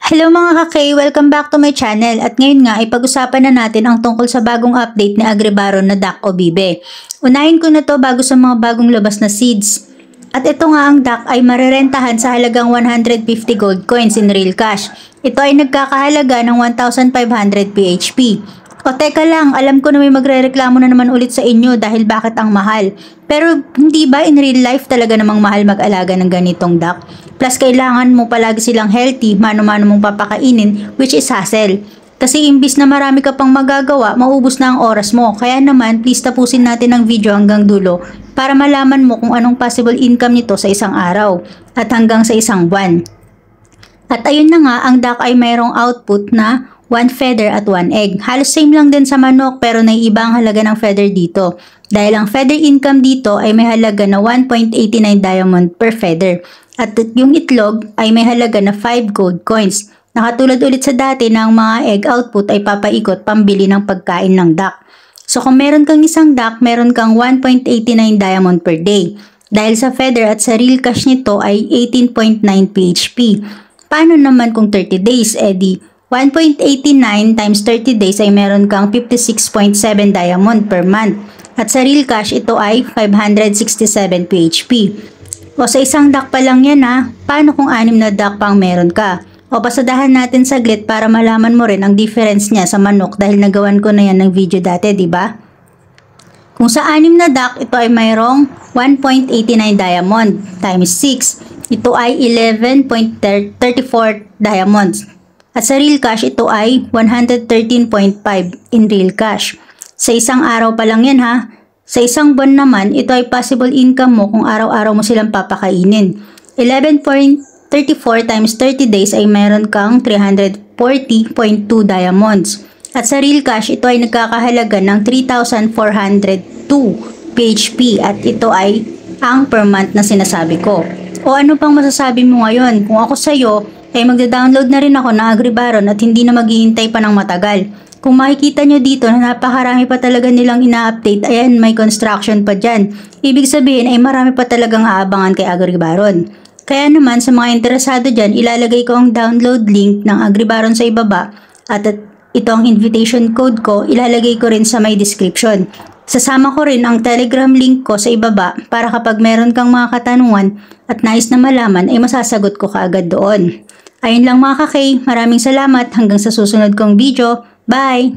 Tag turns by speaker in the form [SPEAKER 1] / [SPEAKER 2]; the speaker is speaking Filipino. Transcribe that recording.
[SPEAKER 1] Hello mga ka-K! Welcome back to my channel at ngayon nga ay pag-usapan na natin ang tungkol sa bagong update ni Agribaron na Duck o Bibe. Unahin ko na to bago sa mga bagong labas na seeds. At ito nga ang duck ay marerentahan sa halagang 150 gold coins in real cash. Ito ay nagkakahalaga ng 1,500 PHP. O teka lang, alam ko na may magrereklamo na naman ulit sa inyo dahil bakit ang mahal. Pero hindi ba in real life talaga namang mahal mag-alaga ng ganitong duck? Plus kailangan mo palagi silang healthy, mano-mano mong papakainin, which is hassle. Kasi imbis na marami ka pang magagawa, maubos na ang oras mo. Kaya naman, please tapusin natin ang video hanggang dulo para malaman mo kung anong possible income nito sa isang araw at hanggang sa isang buwan. At ayun na nga, ang duck ay mayroong output na 1 feather at 1 egg. Halos same lang din sa manok pero naiiba ang halaga ng feather dito. Dahil ang feather income dito ay may halaga na 1.89 diamond per feather. At yung itlog ay may halaga na 5 gold coins. Nakatulad ulit sa dati na ang mga egg output ay papaikot pambili ng pagkain ng duck. So kung meron kang isang duck, meron kang 1.89 diamond per day. Dahil sa feather at sa real cash nito ay 18.9 PHP. Paano naman kung 30 days? Di 1.89 times 30 days ay meron kang 56.7 diamond per month. At sa real cash ito ay 567 PHP. O sa isang duck pa lang yan ha, paano kung 6 na duck pang meron ka? O pasadahan natin saglit para malaman mo rin ang difference niya sa manok dahil nagawan ko na yan ng video dati, di ba? Kung sa 6 na duck, ito ay mayroong 1.89 diamond times 6. Ito ay 11.34 diamonds. At sa real cash, ito ay 113.5 in real cash. Sa isang araw pa lang yan ha. Sa isang buwan naman, ito ay possible income mo kung araw-araw mo silang papakainin. 11.34 times 30 days ay meron kang 340.2 diamonds. At sa real cash, ito ay nagkakahalaga ng 3,402 PHP at ito ay ang per month na sinasabi ko. O ano pang masasabi mo ngayon? Kung ako sa'yo, ay magda-download na rin ako ng Agribaron at hindi na maghihintay pa ng matagal. Kung makikita nyo dito na napakarami pa talaga nilang ina-update, ayan may construction pa dyan. Ibig sabihin ay marami pa talagang aabangan kay Agribaron. Kaya naman sa mga interesado dyan, ilalagay ko ang download link ng Agribaron sa ibaba at ito ang invitation code ko, ilalagay ko rin sa may description. Sasama ko rin ang Telegram link ko sa ibaba para kapag meron kang mga katanungan at nais na malaman ay masasagot ko kaagad doon. Ayun lang mga ka-K, maraming salamat hanggang sa susunod kong video. Bye!